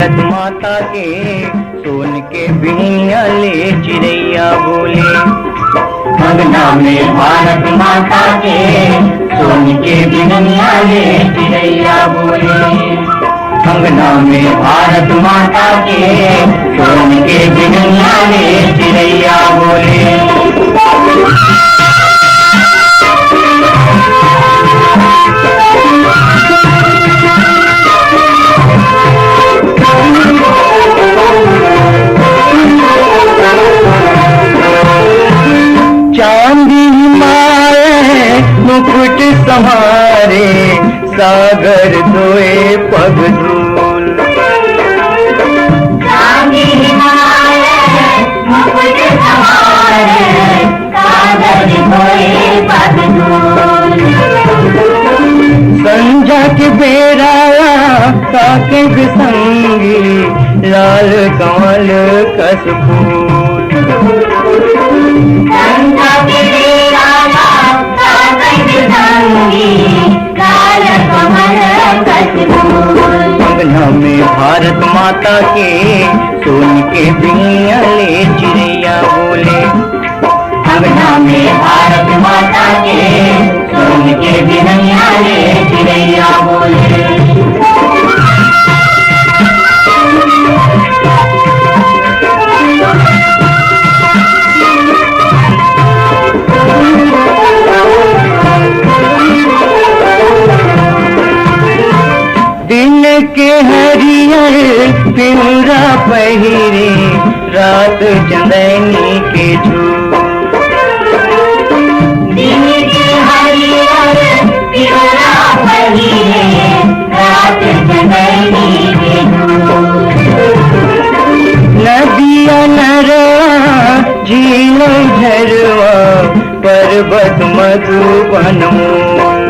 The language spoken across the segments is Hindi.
भारत माता के सोन के बिनिया ले चिड़ैया बोले। अंगना में भारत माता के सोन के बिनिया ले चिड़ैया बोले। अंगना में भारत माता के सोन के बिनिया ले चिड़ैया बोले। चांदी मारे मुकुट संहारे सागर धोए पग धूल। चांदी मारे मुकुट संहारे सागर धोए पग धूल। संजा के बेराया ताके संगी लाल कमल कस फूल। संजा के बेराया ताके संगी लाल कमल कस फूल। अंगना में भारत माता के सोन के बिनिया ले चिड़ैया बोले। अंगना में भारत माता के सोन के बिनिया ले चिड़ैया बोले। दिन के हरियर पिंगरा पहिरे रात चंदनी के झूल। दिन के हरियर पिंगरा पहिरे रात चंदनी के झूल। नदिया नरवा झील झरवा पर्वत मधुबन मोल।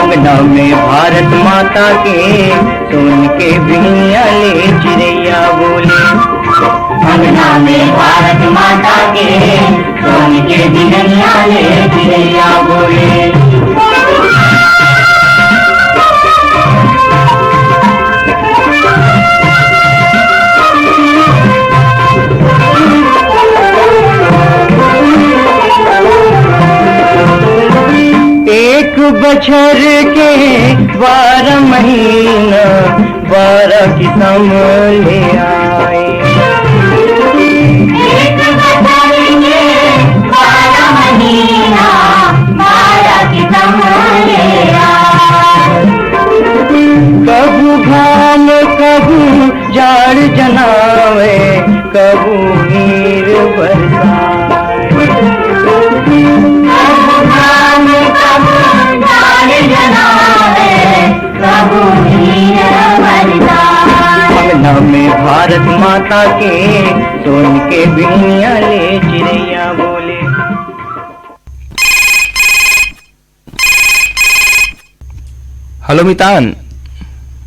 अंगना में भारत माता के सोन के बिनिया ले चिड़ैया बोले। अंगना में भारत माता के सोन के बिनिया ले चिड़ैया बोले। एक बछर के 12 महीना 12 किस्म ले आए। एक बछर के 12 महीना 12 किस्म ले आए। कबू घाम कबू जाड़ जनावे कबू नीर बरसाए। अंगना में भारत माता के सोन के बिनिया ले चिड़ैया बोले। हेलो मितान।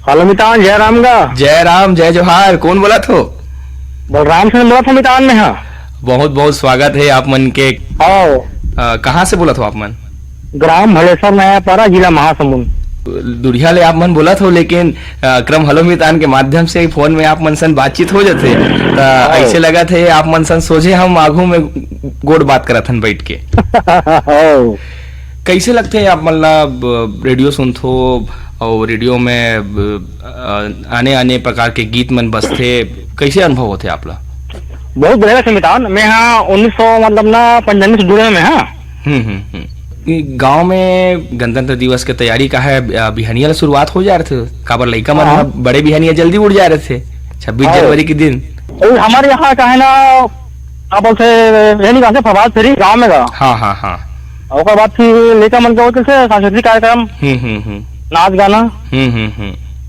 हेलो मितान, जय राम का। जय राम जय जोहार। कौन बोला थो? बलराम से बोला था मितान में। हाँ, बहुत बहुत स्वागत है आप मन के। कहाँ से बोला था आप मन? ग्राम भलेसर नया पारा, जिला महासमुंद। दुरिया ले आप मन बोला था, लेकिन क्रम हेलो मितान के माध्यम से फोन में आप मन सन बातचीत हो जाते। ऐसे लगा थे आप मन सन सोचे हम आगू में गोड़ बात करत हन बैठ के। कैसे लगते है आप मतलब रेडियो सुनथो और रेडियो में आने आने प्रकार के गीत मन बजते, कैसे अनुभव होते आपला? बहुत बढ़िया से मितान। मैं हाँ 1900 मतलब ना 95 से जुड़े में। हाँ गांव में गणतंत्र दिवस की तैयारी का है, बिहनिया शुरुआत हो जा रहे थे काबर लड़का मन बड़े बिहनिया जल्दी उड़ जा रहे थे 26 जनवरी के दिन। हमारे यहाँ का है ना आप बोलते फवाद फेरी गाँव में का। हाँ हाँ हाँ। और बाद फिर लड़का मन के सांस्कृतिक कार्यक्रम, नाच गाना।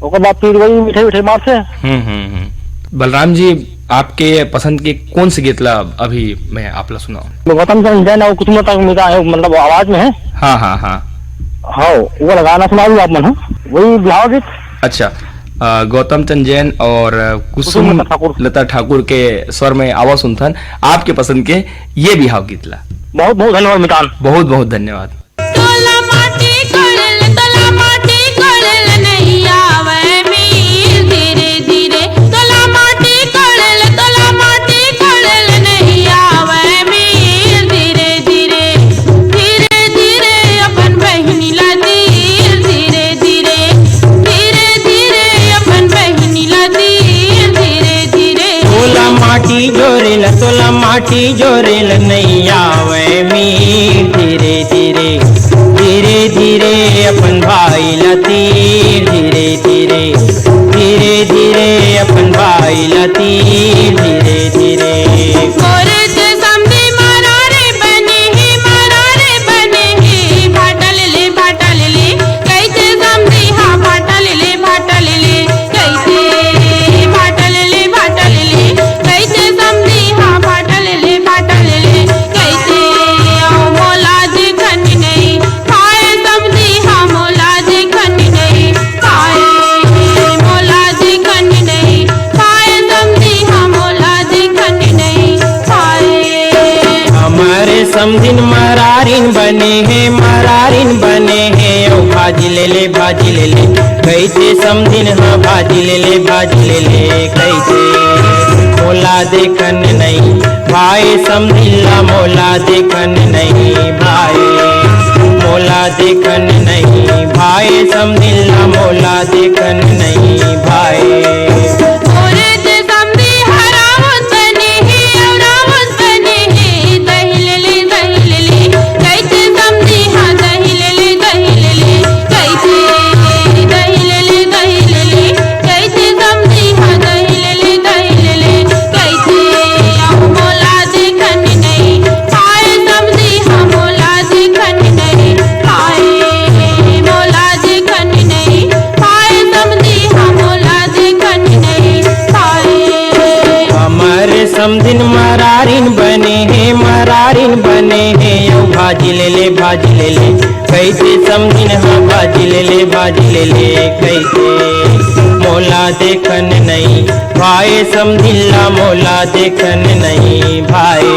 और बाद फिर वही मिठाई उठाई बात से। बलराम जी, आपके पसंद के कौन से गीत ला अभी मैं आपला सुनाऊं? गौतम चंद और कुछ मतलब आवाज में है। हाँ हाँ हाँ हाँ, वो गाना सुना आप मन। वही बिहार गीत। अच्छा, गौतम चंद जैन और कुसुम लता ठाकुर के स्वर में आवाज सुनथन आपके पसंद के ये बिहाव गीत ला। बहुत बहुत धन्यवाद मितान। बहुत बहुत धन्यवाद। तोला माटी कोड़ल नहीं आवे मीर धीरे धीरे, तोला माटी कोड़ल नहीं आवे मीर धीरे धीरे, धीरे धीरे अपन बहिनी ला तीर, धीरे धीरे अपन बहिनी ला तीर, धीरे धीरे। तोला माटी जोरेल नहीं आवे मीर धीरे धीरे, धीरे धीरे अपन भाई ला तीर, धीरे धीरे अपन भाई ला तीर, धीरे धीरे। औरत समधी मरारे बने ही भाटल ले कैसे समधी हाँ भाटल ले कैसे भाटल ले कैसे समधी हाँ भाटल ले कैसे। आओ मोला देखन नहीं खाए समधी हाँ मोला देखन नहीं खाए, मोला देखन नहीं खाए समधी हाँ मोला देखन नहीं खाए। हमारे समधिन मरारिन बने हैं ओ भाजी ले ले कैसे समधिन हाँ भाजी ले ले कैसे। मोला देखन नहीं भाई समधिला, मोला देखन नहीं भाई, मोला देखन नहीं भाई समधिला, मोला देखन नहीं भाई। औरत समधी हरावत बने ही दहिल ले कैसे समधी हाँ दहिल ले कैसे, दहिल ले कैसे समधी हाँ दहिल ले कैसे। आओ मोला देखन नहीं खाए समधी हाँ मोला देखन नहीं खाए, मोला देखन नहीं खाए समधी हाँ मोला देखन नहीं खाए। हमारे समधिन मरारिन बने हैं ओ भाजी ले ले कैसे समधिन हाँ भाजी ले ले कैसे। मोला देखन नहीं भाई समधिला, मोला देखन नहीं भाई,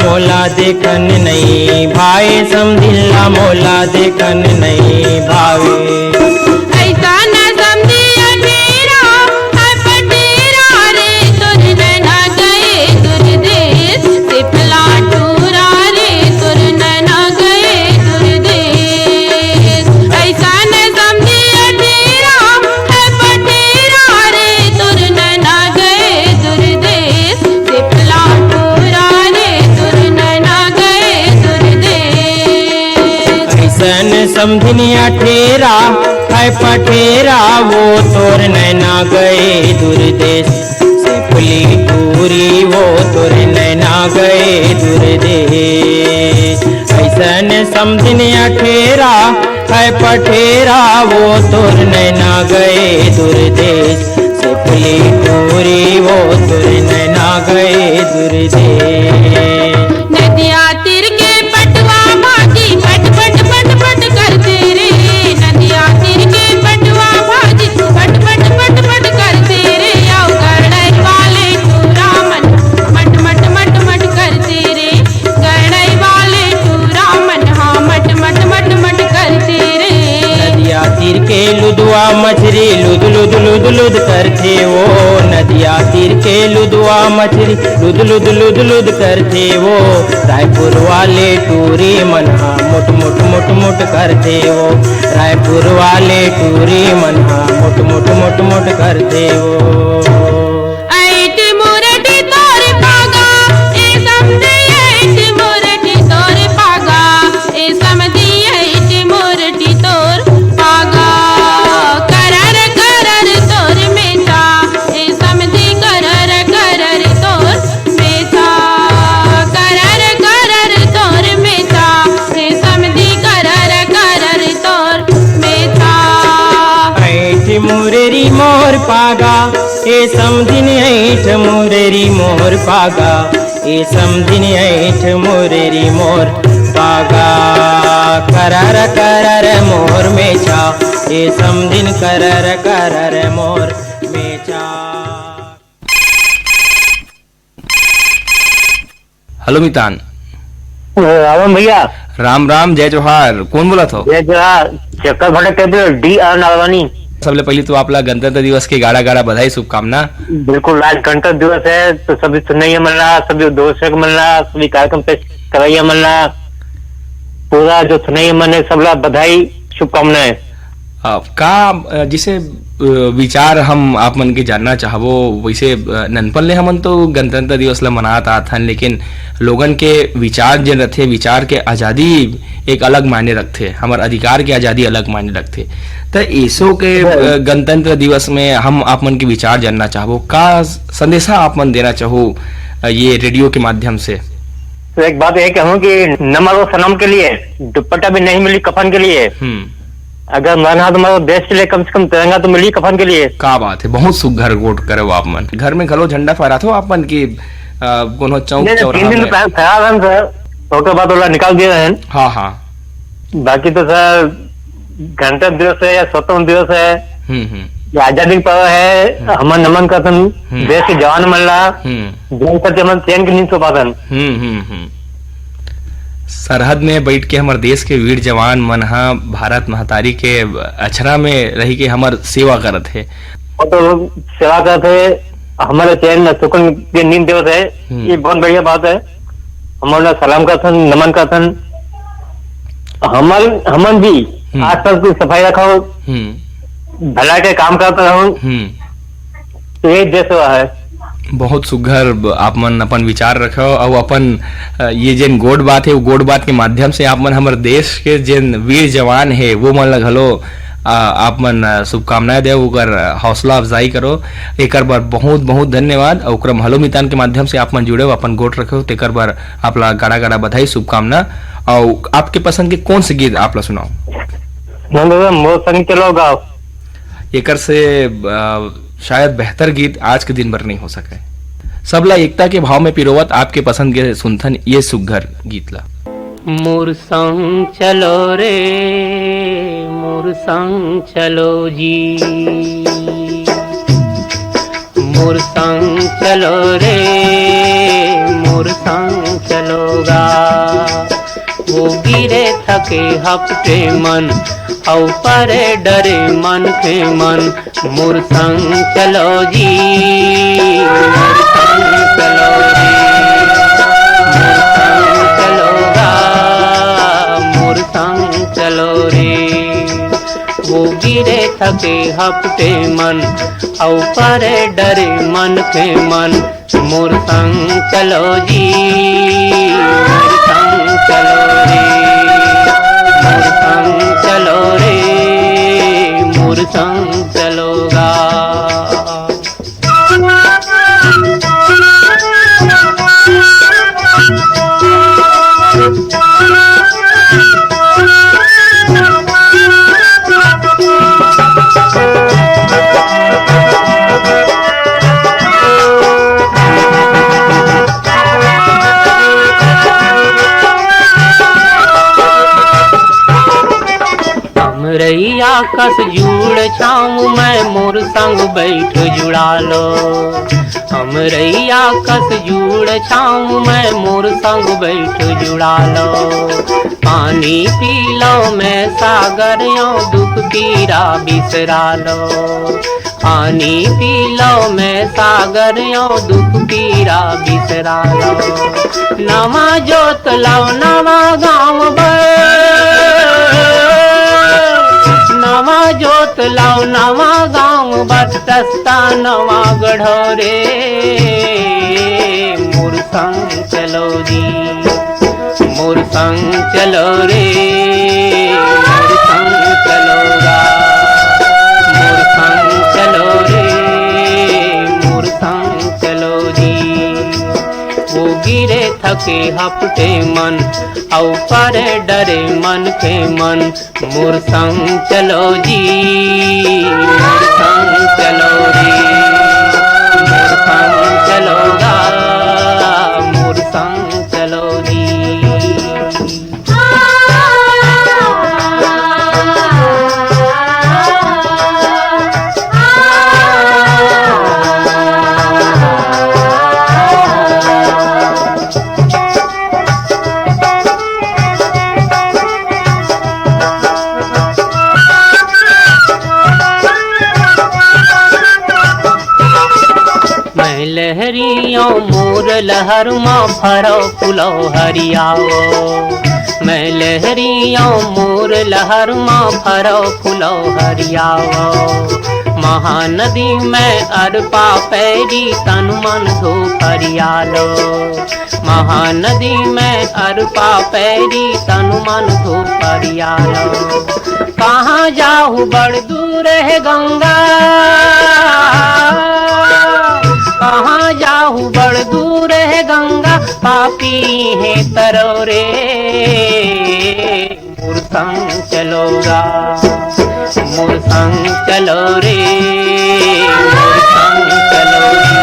मोला देखन नहीं भाई समधिला, मोला देखन नहीं भाई। ऐसा न समझी अठेरा है पटेरा रे, तुर नैना गए दूर देश से पलाटूरा रे, तुर नैना गए दूर देश। ऐसा न समझी अठेरा है पटेरा रे, तुर नैना गए दूर देश से पलाटूरा रे, तुर नैना गए दूर देश। ऐसन समधिनिया ठेरा है पठेरा, वो तोर नैना गए दूर देश से पुली टूरी, वो तोर नैना गए दूर देश। ऐसन समधिनिया ठेरा है पठेरा, वो तोर नैना गए दूर देश से पुली टूरी, वो तोर नैना गए दूर देश। नदिया तीर के पटवा भाजी पट पट पट पट करते रे, नदिया तीर के पटवा भाजी पट पट पट पट करते रे। आओ गड़ाई वाले टूरा मन मट मट मट मट करते रे, गड़ाई वाले टूरा मन हाँ मट मट मट मट करते रे। नदिया तीर के लुदवा मछली लुद लुद लुद लुद करते वो, नदिया तीर के लुदवा मछली लुद लुद लुद लुद करते वो। रायपुर वाले टूरी मनहा मुट मुट मुट मुट करते वो, रायपुर वाले टूरी मनहा मुट मुट मुट मुट करते वो। ऐट मुरटी तोर पागा ए समझी, ऐट मुरटी तोर पागा ए समझी, ऐट मुरटी तोर पागा। करर करर तोर मेचा ए समझी, करर करर तोर मेचा, करर करर तोर मेचा ए समझी, करर करर तोर मेचा। ऐठ मुरेरी मोर पागा ए समधिन, ऐठ मुरेरी मोर पागा ए समधिन, ऐठ मुरेरी मोर पागा। करर करर मोर मेचा ए समधिन, करर करर मोर मेचा। हेलो मितान, राम भैया। राम राम, जय जोहार। कौन बोला था? ये जो चक्कर भटक कहते डी आर नागवानी। सबले पहले तो आपला गणतंत्र दिवस के गाड़ा गाड़ा बधाई शुभकामना। बिल्कुल, आज गणतंत्र दिवस है तो सभी सुनैया मिल रहा, सभी दर्शक मिल रहा, सभी कार्यक्रम पेश करैया मिल रहा, पूरा जो सुनैया मन है सबला बधाई शुभकामनाएं। का जिसे विचार हम आप मन के जानना चाहबो, वैसे ननपन ले हमन तो गणतंत्र दिवस ला मनात आत हन, लेकिन लोगन के विचार जो रथे, विचार के आजादी एक अलग मायने रखते, हमार अधिकार के आजादी अलग मायने रखते। तो ऐसो के गणतंत्र दिवस में हम आप मन के विचार जानना चाहबो, का संदेशा आप मन देना चाहो ये रेडियो के माध्यम से? तो एक बात यह कहूँ कि न मरो सनम के लिए, दुपट्टा भी नहीं मिली कफन के लिए। अगर मरना तो मरो देश के लिए, कम से कम तिरंगा तो मिली कफन के लिए। का बात है, बहुत सुघर गोट करो आप मन। घर में घलो झंडा फहरा थो आप मन की कोनो चौक चौराहा में? फहरा हन सर, उसके बाद वाला निकाल दिए हैं। हाँ हाँ। बाकी तो सर गणतंत्र दिवस है या स्वतंत्र दिवस है या आजादी का पर्व है, हमन नमन करतन देश के जवान मन ला, जन करते हमन चैन की नींद सो पातन। सरहद में बैठ के हमारे देश के वीर जवान मन हा भारत महतारी के अछरा में रही के हमार सेवा करत है। तो सेवा करते हमारे चैन सुकून की नींद देवत है, ये बहुत बढ़िया बात है। हमारा सलाम करतन, नमन करतन। हमन भी आस पास की सफाई रखो, भला के काम करता रहूं, तो ये देश सेवा है। बहुत सुघर आप मन अपन विचार रखो, और अपन ये जेन गोड बात है वो गोड बात के माध्यम से आप मन हमारे देश के जेन वीर जवान है वो मन ला घलो आप मन शुभकामनाएं दे, ओकर हौसला अफजाई करो। एक बार बहुत बहुत धन्यवाद। और क्रम हलो मितान के माध्यम से आप मन जुड़े अपन गोट रखो, तेकर बार आप ला गाड़ा गाड़ा बधाई शुभकामना। और आपके पसंद के कौन से गीत आप ला सुनाओ? मोर संग चलो गाओ। एकर से शायद बेहतर गीत आज के दिन भर नहीं हो सके। सबला एकता के भाव में पिरोवत आपके पसंद के सुनथन ये सुघर गीत ला। मोर संग चलो रे, मोर संग चलो जी, मोर संग चलो रे, मोर संग चलोगा। वो गिरे थके हपटे मन, औ परे डरे मन के मन। मोर संग चलो जी, मोर संग चलो जी, मोर संग चलोगा, मोर संग चलो रे। वो गिरे थके हपटे मन, औ परे डरे मन के मन। मोर संग चलो जी, मोर संग चलो रे, मोर संग चलो रे, मोर संग चलोगा। रैया कस जुड़ छाऊं मैं, मोर संग बैठ जुड़ा लो। हम रैया कस जुड़ छाऊं मैं, मोर संग बैठ जुड़ा लो। पानी पी लो मैं सागर यो, दुख पीरा बिसरा लो। पानी पी लो मैं सागर यो, दुख पीरा बिसरा लो। नवा जोत लाओ नवा गाँव नवा जोत लाओ नवा गाँव बरसता नवा गढ़ो रे। मोर संग चलो जी, मोर संग चलो रे, मोर संग चलोगा। मोर संग चलो रे, मोर संग चलो जी। वो गिरे थके हपटे मन, औ परे डरे मन के मन। मोर संग चलो जी, मोर संग चलो रे, मोर संग चलोगा, मोर संग चलो जी। लहरियों मोर लहर माँ भरो फुलो हरियाओ। मैं लहरियों मोर लहर माँ भरो फुलो हरियाओ। महानदी में अरपा पैरी तन मन धो हरियालो। महानदी में अरपा पैरी तन मन धो हरियालो। कहाँ जाऊँ बड़ दूर है गंगा, कहाँ जाऊँ बड़ दूर है गंगा, पापी है तरोरे मोर संग चलोगा, मोर संग चलो रे, मोर संग चलो रे,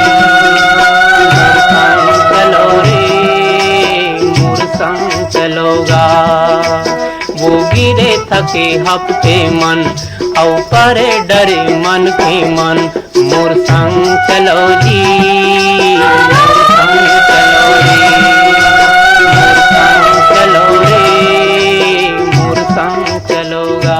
मोर संग चलो रे, मोर संग चलोगा। वो गिरे थके हफ्ते मन औ करे डरे मन के मन, मोर संग चलो जी, मोर संग चलो रे, मोर संग चलो रे, मोर संग चलोगा।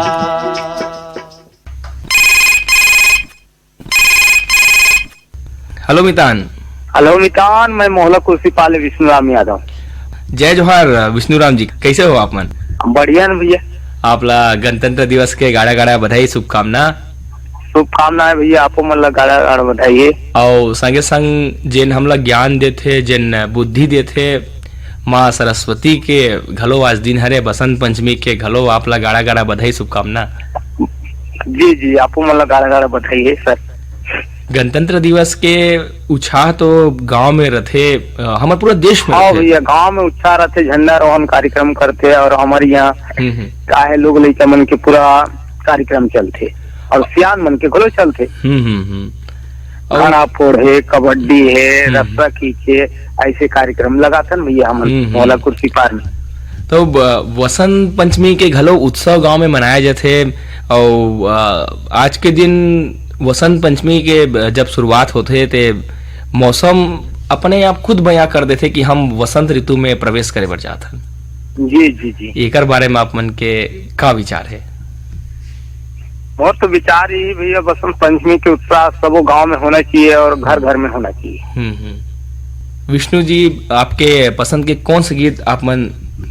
हेलो मितान। हेलो मितान, मैं मोहल्ला कुर्सी पाले विष्णुराम यादव। जय जोहार विष्णुराम जी, कैसे हो आप मन? बढ़िया न भैया। आपला गणतंत्र दिवस के गाड़ा गाड़ा बधाई शुभकामना। शुभकामनाएं भैया, आपको मतलब गाड़ा गाड़ा बधाई। और संगे संग जिन हमला ज्ञान देथे, जिन बुद्धि देथे, माँ सरस्वती के घलो आज दिन हरे बसंत पंचमी के घलो आपला गाड़ा गाड़ा बधाई शुभकामना। जी जी, आपको मतलब गाड़ा गाड़ा बधाई है सर। गणतंत्र दिवस के उत्साह तो गांव में रथे, हमारे पूरा देश में हाँ रथे। भैया, गांव में उत्साह रहते, झंडा रोहन कार्यक्रम करते और हमारे यहाँ काहे लोग लड़का मन के पूरा कार्यक्रम चलते और सियान मन के घलो चलते। घड़ा फोड़ है, कबड्डी है, रस्सा खींचे, ऐसे कार्यक्रम लगाते न भैया हम मोहल्ला कुर्सी पार में। तो वसंत पंचमी के घलो उत्सव गांव में मनाया जाते और आज के दिन वसंत पंचमी के जब शुरुआत होते थे मौसम अपने आप खुद बयां कर देते कि हम वसंत ऋतु में प्रवेश करे बर जात हन। जी जी जी, एकर बारे में आप मन के का विचार है? और तो विचार ही भैया, बसंत पंचमी के उत्साह सबो गांव में होना चाहिए और घर घर में होना चाहिए। विष्णु जी, आपके पसंद के कौन से गीत आप मन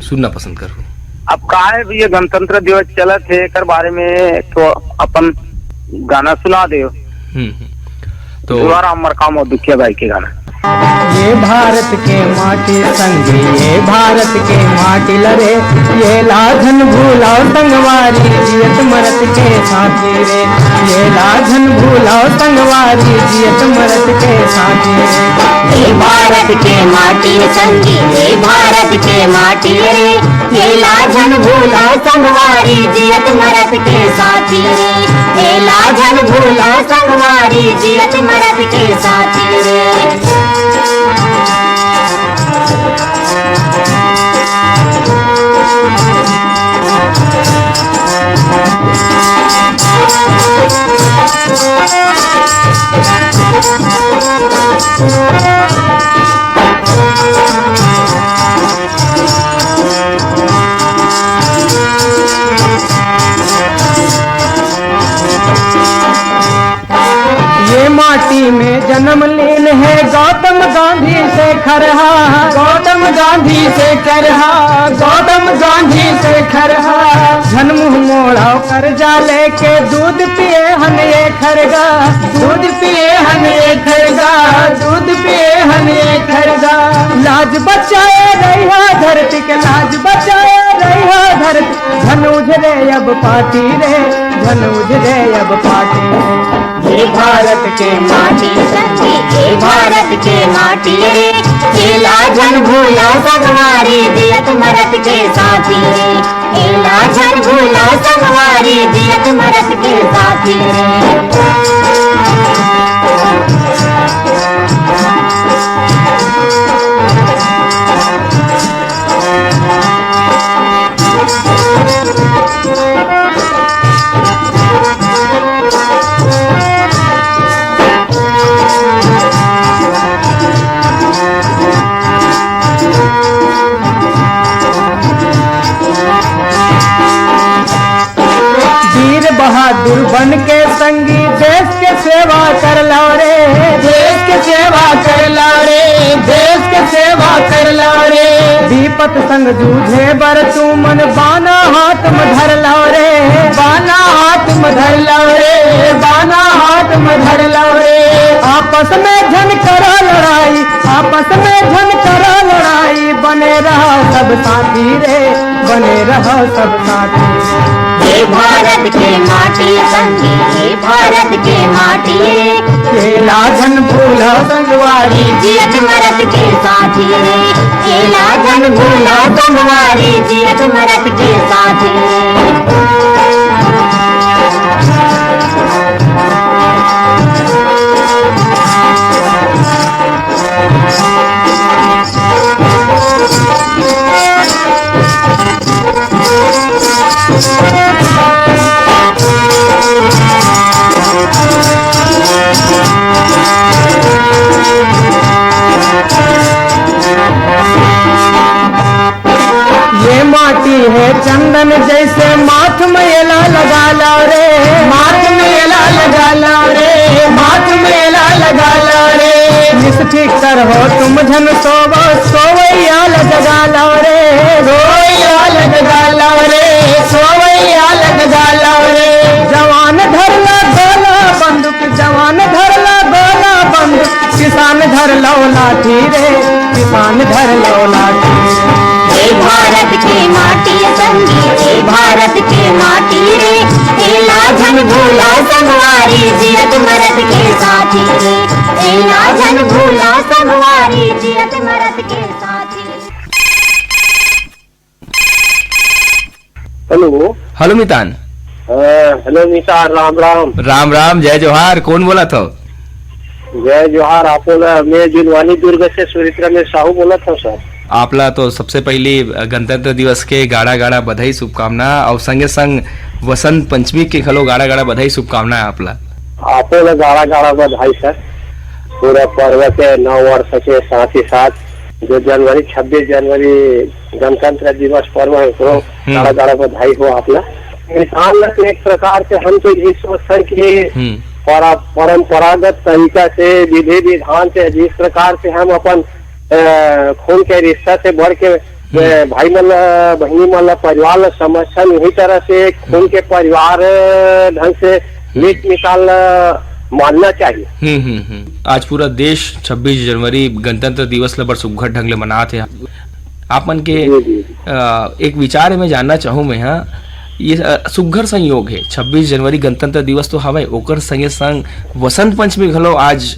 सुनना पसंद करो? अब का है भैया, गणतंत्र दिवस चलत है, एकर बारे में तो अपन गाना सुना दे। तो अमर काम और दुखिया भाई के गाना। ये भारत के माटी संगी, ये भारत के माटी लरे, ये लाधन भूलाओ संगवारी जियत मरत के साथी रे, ये लाधन भूलाओ संगवारी जियत मरत के साथी रे। ये भारत के माटी संगी, ये भारत के माटी रे, ये लाधन भूलाओ संगवारी जियत मरत के साथी रे, ये लाधन भूलाओ संगवारी जियत मरत के साथी रे। ये माटी में जन्म लीन है गौतम गांधी से खरहा, गौतम गांधी से खरहा, गौतम गांधी से खरहा। झनमुह मोड़ा कर जा लेके दूध पिए हन ये खरगा, दूध पिए हन ये खरगा, दूध पिए हन ये खरगा। लाज बचाए रहा धरती के, लाज बचाए रहा धरती, धनुज रे अब पाटी रे, धनुज रे अब पाटी रे। ये भारत के माटी संगी, ये भारत के माटी रे, ये लाजन भूला संगवारी जियत मरत के साथी रे, ये लाजन भूला संगवारी जियत मरत के साथी रे। दुर्बन के संगी देश के सेवा कर लो रे, देश के सेवा कर लो रे, देश के सेवा कर लो रे। विपत संग जूझे बर तू मन बाना हाथ में धर लो रे, बाना हाथ में धर लो रे, बाना हाथ में धर लो रे। आपस में झन करो लड़ाई, आपस में झन करो लड़ाई, बने रहो सब साथी रे, बने रहो सब साथी। हे भारत के माटी संगी, हे भारत के माटी रे, केला धन भूला संगवारी, जियत मरत के साथी रे, केला धन भूला संगवारी, जियत मरत के साथी रे। ये माटी है चंदन जैसे माथ में एला लगा लो रे, माथ में एला लगा लो रे, माथ में एला लगा लो रे। निष्ठिक कर हो तुम झन सोवो, सोवैया लगा लो रे, सोवैया लगा लो रे, सोवैया लगा लो रे। जवान धर ला गोला बंदूक, जवान धर ला गोला बंदूक, किसान धर लो लाठी रे, किसान धर लो लाठी। हे भारत के माटी संगी, हे भारत के माटी रे, केला धन भूला संगवारी, जियत मरत के साथी रे, केला धन भूला संगवारी, जियत मरत के साथी। हेलो हेलो मितान। हेलो मिता, राम राम। राम राम, जय जोहार। कौन बोला था? जय जोहार। आपको मैं जुनवानी दुर्ग से सुरित्रा में साहू बोला था सर। आपला तो सबसे पहले गणतंत्र दिवस के गाड़ा गाड़ा बधाई शुभकामना, और संगे संग वसंत पंचमी के खलो गाड़ा गाड़ा बधाई शुभकामना है आपला। आपको गाड़ा गाड़ा बधाई सर। पूरा पर्व के 9 वर्ष के साथ ही साथ जो जनवरी 26 जनवरी गणतंत्र दिवस पर्व है उसको गाड़ा गाड़ा बधाई हो आपला। इंसान एक प्रकार से हम तो ये सोचते हैं कि परंपरागत तरीका से विधि विधान से जिस प्रकार से हम अपन खून के रिश्ता से बढ़ के भाई मल्ला बहनी मल्ला परिवार समझन, यही तरह से खून के परिवार ढंग से मीट मिसाल मानना चाहिए। आज पूरा देश 26 जनवरी गणतंत्र दिवस ल बड़ सुघर ढंग ले मनाते हैं। आप मन के एक विचार में जानना चाहूँ मैं, हाँ ये सुघर संयोग है 26 जनवरी गणतंत्र दिवस तो हवे, ओकर संगे संग वसंत पंचमी घलो आज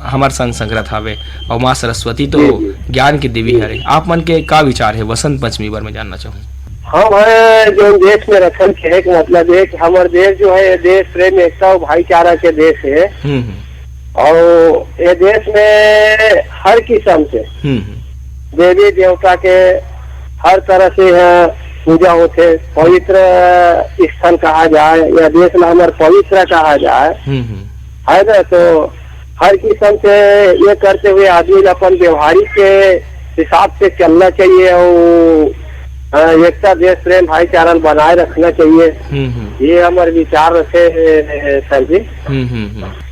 हमार संग संगत हवे, और माँ सरस्वती तो ज्ञान की देवी हरे। आप मन के का विचार है वसंत पंचमी बारे में जानना चाहूँ। हम जो देश में रखल के एक मतलब एक हमारे देश जो है देश प्रेम एकता और भाईचारा के देश है, और ये देश में हर किस्म से देवी देवता के हर तरह से पूजा होते, पवित्र स्थल कहा जाए या देश में हमारे पवित्र कहा जाए है ना। तो हर किस्म से ये करते हुए आदमी अपन व्यवहारिक के हिसाब से चलना चाहिए, और एकता देश प्रेम भाईचारा बनाए रखना चाहिए। ये हमारे विचार रखे सर जी।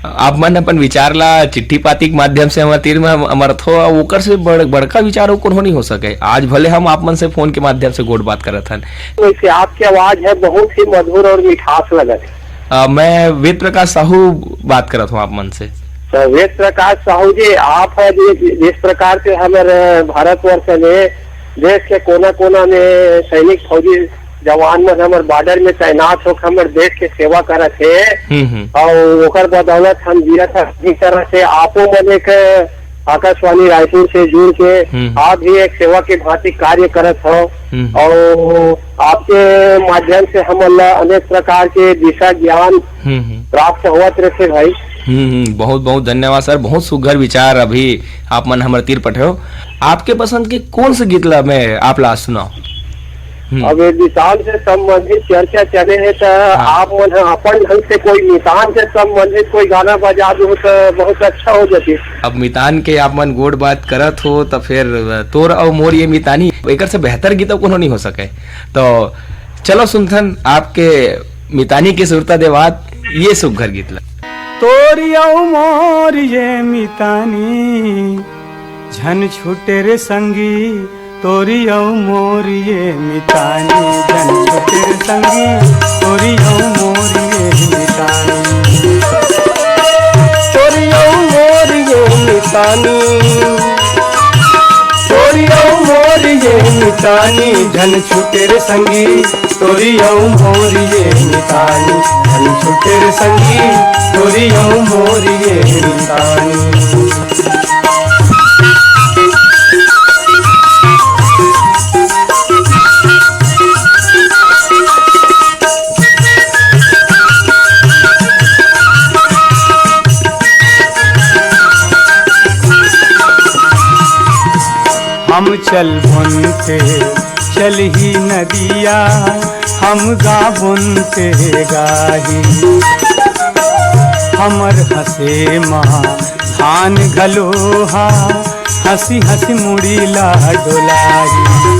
आप मन अपन विचार ला चिट्ठी पाती के माध्यम से हमारे तीर में अमरथो, ओकर से बड़का विचार कौन हो नहीं हो सके। आज भले हम आप मन से फोन के माध्यम से गोड़ बात करत हन, वैसे आपकी आवाज है बहुत ही मधुर और मिठास लगत है। मैं वेद प्रकाश साहू बात करत हूँ आप मन से। तो वेद प्रकाश साहू जी, आप जिस प्रकार से हमारे भारतवर्ष में देश के कोना कोना में सैनिक फौजी जवान में हमारे बॉर्डर में तैनात होकर हमारे देश के सेवा करत है, और ओकर बदौलत हम जिया था। इस तरह से आपो मन एक आकाशवाणी रायपुर से जुड़ के आप भी एक सेवा के भांति कार्य करत हो, और आपके माध्यम से हम अनेक प्रकार के दिशा ज्ञान प्राप्त होते रहे भाई। बहुत बहुत धन्यवाद सर, बहुत सुघर विचार अभी आप मन हमारे तीर पठे। आपके पसंद के कौन से गीत ला मैं आप ला सुनाओ? अब मितान से संबंधित चर्चा चले है तो आप मन अपन ढंग से कोई मितान से संबंधित कोई गाना बजा दो तो बहुत अच्छा हो जाती। अब मितान के आप मन गोड़ बात करत हो तो फिर तोर और मोर ये मितानी एक से बेहतर गीत कोनो नहीं हो सके। तो चलो सुनथन आपके मितानी के सुरता देवात ये सुघर गीतला। तोरी मोर ये मितानी झन छूटे रे संगी, तोरी मोर ये मितानी झन छूटे रे संगी, तोरी मोर ये मितानी, तोरी मोर ये मितानी, तोरी मोर ये मितानी झन छूटे रे संगी, तोरी मोर ये मितानी झन छूटे रे संगी, तोरी मोर ये मितानी। हम चल बुनते चल ही नदिया, हम गा बुनते गाही, हमर हसे माँ धान घलोहा, हंसी हंसी मुड़ीला डोलाई,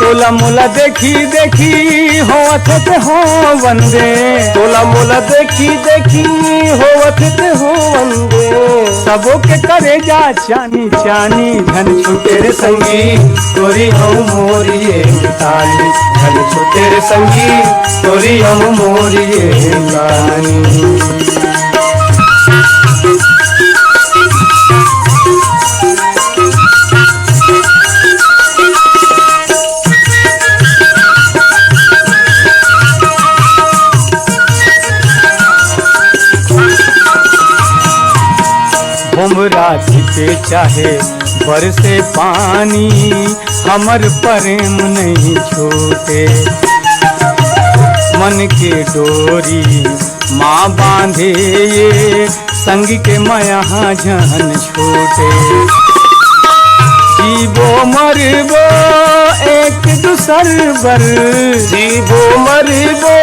तोला मोला देखी देखी होवत ते हो वंदे, तोला मोला देखी देखी होवत ते हो वंदे, सबो के करे जा चानी चानी धन छूटे रे संगी, तोरी हम मोर ये मितानी धन छूटे रे संगी, तोरी हम मोर ये मितानी। भुमरा छिपे चाहे बरसे पानी, हमर प्रेम नहीं छूटे, मन के डोरी माँ बांधे ये संग के माया जहन छूटे, जीवो मरबो एक दूसर बर, जीवो मरबो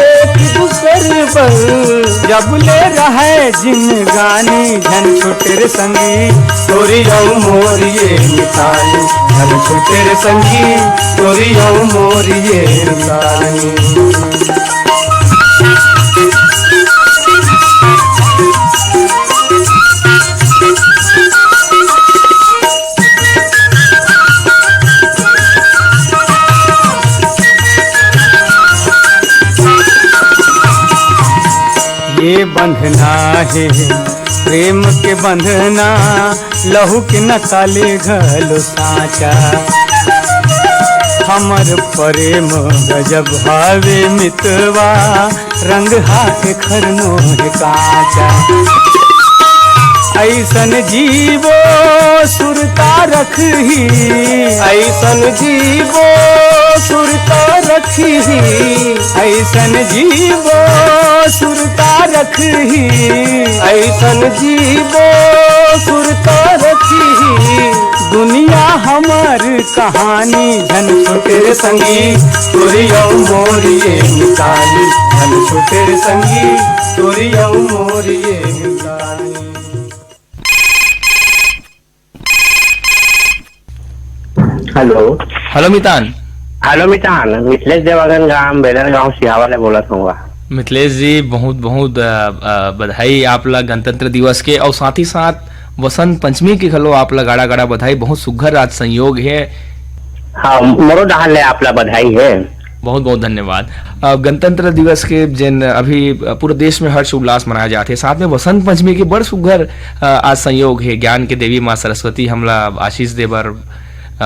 एक दूसर बर, जब ले रहे जिंदगानी झन छूटे रे संगी, तोरी मोर ये मितानी झन छूटे रे संगी, तोरी मोर ये मितानी। ये बंधना है प्रेम के बंधना, लहू के न काले घलो साचा, हमर प्रेम गजब भावे मितवा, रंग हाथ खरनो है काचा, ऐसन जीवो सुरता रखही, ऐसन जीवो सुरता रखही, ऐसन जीवो सुरता रखही, ऐसन जीवो सुरता रखही, दुनिया हमर कहानी झन छूटे रे संगी, तोरी मोर ये मितानी झन छूटे रे संगी, तोरी मोर ये मितानी। हेलो हेलो मितान। हेलो मितान, मिथिलेश देवागन गांव बेलर गांव सिहावाले बोला था। मिथिलेश जी बहुत बहुत बधाई आपला गणतंत्र दिवस के, और साथ ही साथ वसंत पंचमी के खलो आपला गाड़ा गाड़ा बधाई, बहुत सुघर आज संयोग है। हाँ, मोरो डाल ले आपला बधाई है। बहुत बहुत धन्यवाद। गणतंत्र दिवस के जिन अभी पूरे देश में हर्ष उल्लास मनाया जाते हैं, साथ में वसंत पंचमी के बड़ सुघर आज संयोग है। ज्ञान के देवी माँ सरस्वती हमला आशीष देवर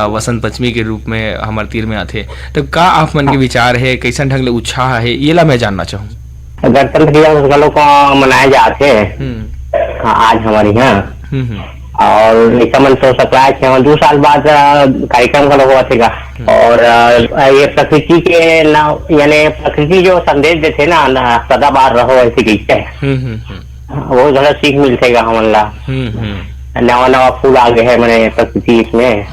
वसंत पंचमी के रूप में हमारे तीर में आते, तो का आप मन के विचार है, कैसा ढंग ले उत्साह है, ये ला मैं जानना चाहूँ। गणतंत्र दिवस को मनाए जाते हैं आज हमारे यहाँ, और ऐसा मन तो सकला 2 साल बाद कार्यक्रम का लोगों का, और ये प्रकृति के यानी प्रकृति जो संदेश देते ना, सदाबार रहो ऐसी कैसे वो थोड़ा सीख मिलतेगा हमला। नवा नवा फूल आ गए है मैंने प्रकृति इसमें,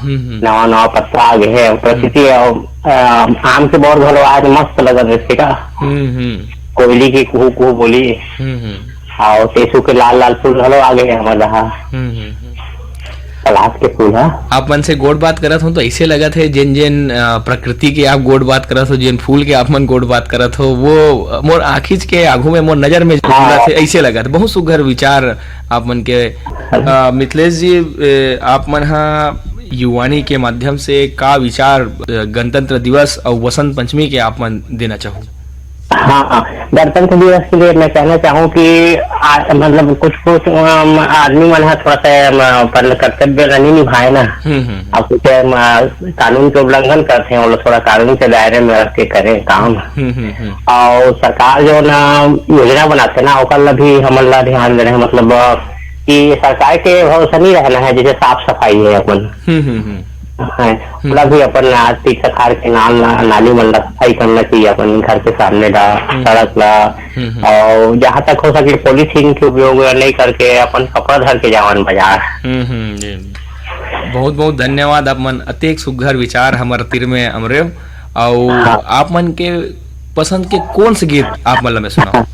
नवा नवा पत्ता आ गए है प्रकृति, आम के बहुत घलो आज मस्त लगा रहेगा, कोयली की कुहू कुहू बोली, और तेसु के लाल लाल फूल घलो आ गए हमारे। पलाश के फूल है। आप मन से गोड़ बात करत हो तो ऐसे लगत है जिन जिन प्रकृति के आप गोड़ बात करत हो, जिन फूल के आप मन गोड़ बात करत हो, वो मोर आँखिच के आगू में मोर नजर में जुड़त है, ऐसे लगत बहुत सुघर विचार आप मन के। मिथिलेश जी, आप मन हा युवानी के माध्यम से का विचार गणतंत्र दिवस और वसंत पंचमी के आप मन देना चाहूँ? हाँ, गणतंत्र दिवस के लिए मैं कहना चाहूँ कि मतलब कुछ आदमी मन है थोड़ा सा अपन कर्तव्य नहीं निभाए ना, अब कुछ कानून के उल्लंघन करते हैं, वो लोग थोड़ा कानून के दायरे में रख के करें काम। और सरकार जो ना योजना बनाते ना, ओकर भी हमन ला ध्यान दे रहे हैं, मतलब कि सरकार के भरोसा नहीं रहना है, जैसे साफ सफाई है अपन पूरा भी अपन तीर्थ खार के नाली मन सफाई करना चाहिए, अपन घर के सामने ला, सड़क ला, और जहाँ तक हो सके पॉलीथीन के उपयोग नहीं करके अपन कपड़ा धर के जावन बाजार। बहुत बहुत धन्यवाद, आप मन अतेक सुघर विचार हमारे तीर में अमरे। और आप मन के पसंद के कौन से गीत आप मन में सुनाओ?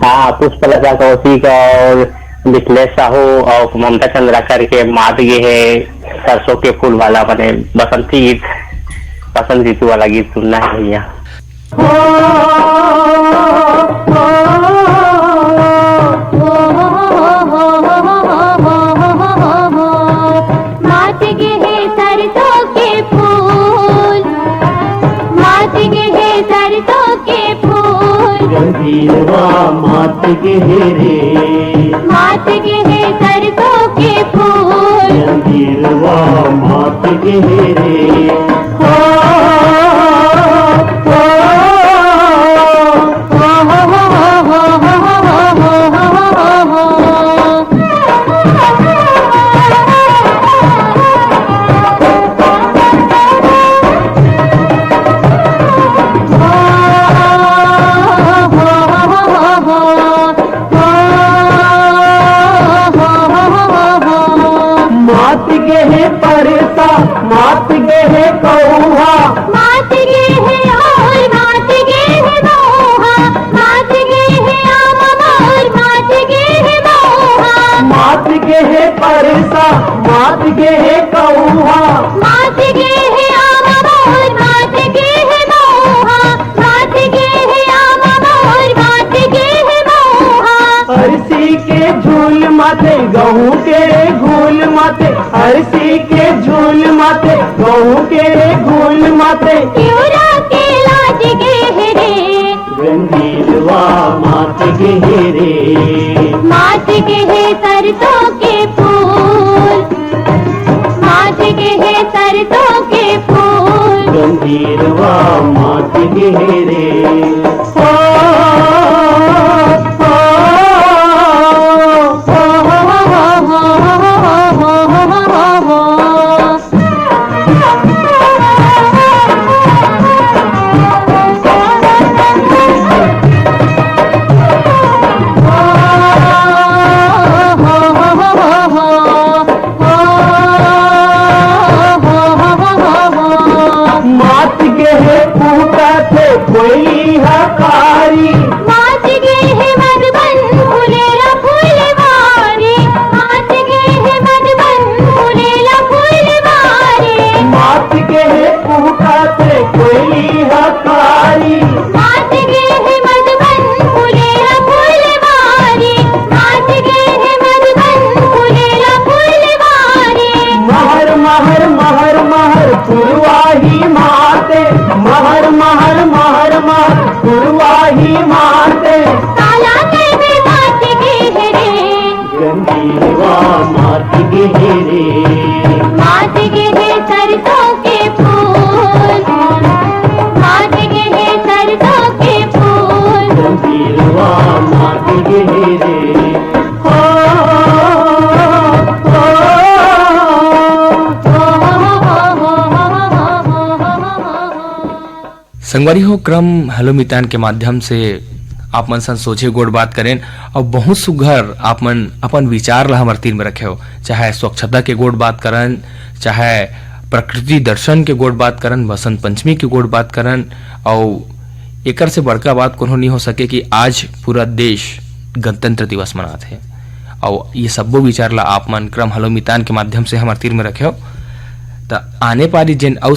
हाँ, पुष्पलता कौशिक और मिथिलेश साहू और ममता चंद्राकर के मात गे है सरसों के फूल वाला, बने बसंती गीत, बसंत ऋतु वाला गीत सुनना है भैया। मात गे है सरसों के फूल, मात गे है सरसों के फूल, मात गे रे, मात गे है सरसों के फूल, मात गे रे, मात गे है कौहा, मात गे है और मात गे है दोहा, मात गे है आम और मात गे है दोहा, मात गे है परसा, मात गे है कौहा, मात गे है आम और मात गे है दोहा, मात गे है आम और मात गे है दोहा। अरसी के झूल माथे गहूँ के घूल माथे, अरसी के झूल माथे गहूँ के घूल माथे, तिउरा के लाज गे है रे, रंगीलवा मात गे रे, मात गे है सरसों के फूल, मात गे है सरसों के फूल, रंगीलवा मात गे रे। मात गे है पूता थे कोई हकारी, मात गे है मधुबन फूलेला फूलवारी, मात गे है मधुबन फूलेला फूलवारी, मात गे है पूता थे कोई हकारी, मात गे है मधुबन फूलेला फूलवारी, मात गे है मधुबन फूलेला फूलवारी। महर महर महर महर पुरवाही माते, महर महर महर महर पुरवाही माते, काला के में मात गे है रे, गंगीवा मात गे रे, मात गे है सरसों के फूल, मात गे है सरसों के फूल, गंगीवा मात गे रे। हो, हो, संगवारी हो क्रम हेलो मितान के माध्यम से आप मन सन सोचे गोड़ बात करें और बहुत सुघर आप मन अपन विचार ला हमारे तीर में रखे हो, चाहे स्वच्छता के गोड़ बात करन, चाहे प्रकृति दर्शन के गोड़ बात करन, बसंत पंचमी के गोड़ बात करन। और एकर से बड़का बात कोनो नहीं हो सके कि आज पूरा देश गणतंत्र दिवस मनाते हैं और ये सब्बो विचार ला आप मन क्रम हलो मितान के माध्यम से हमार तीर में रखे हो। तो आने पारी जेन अउ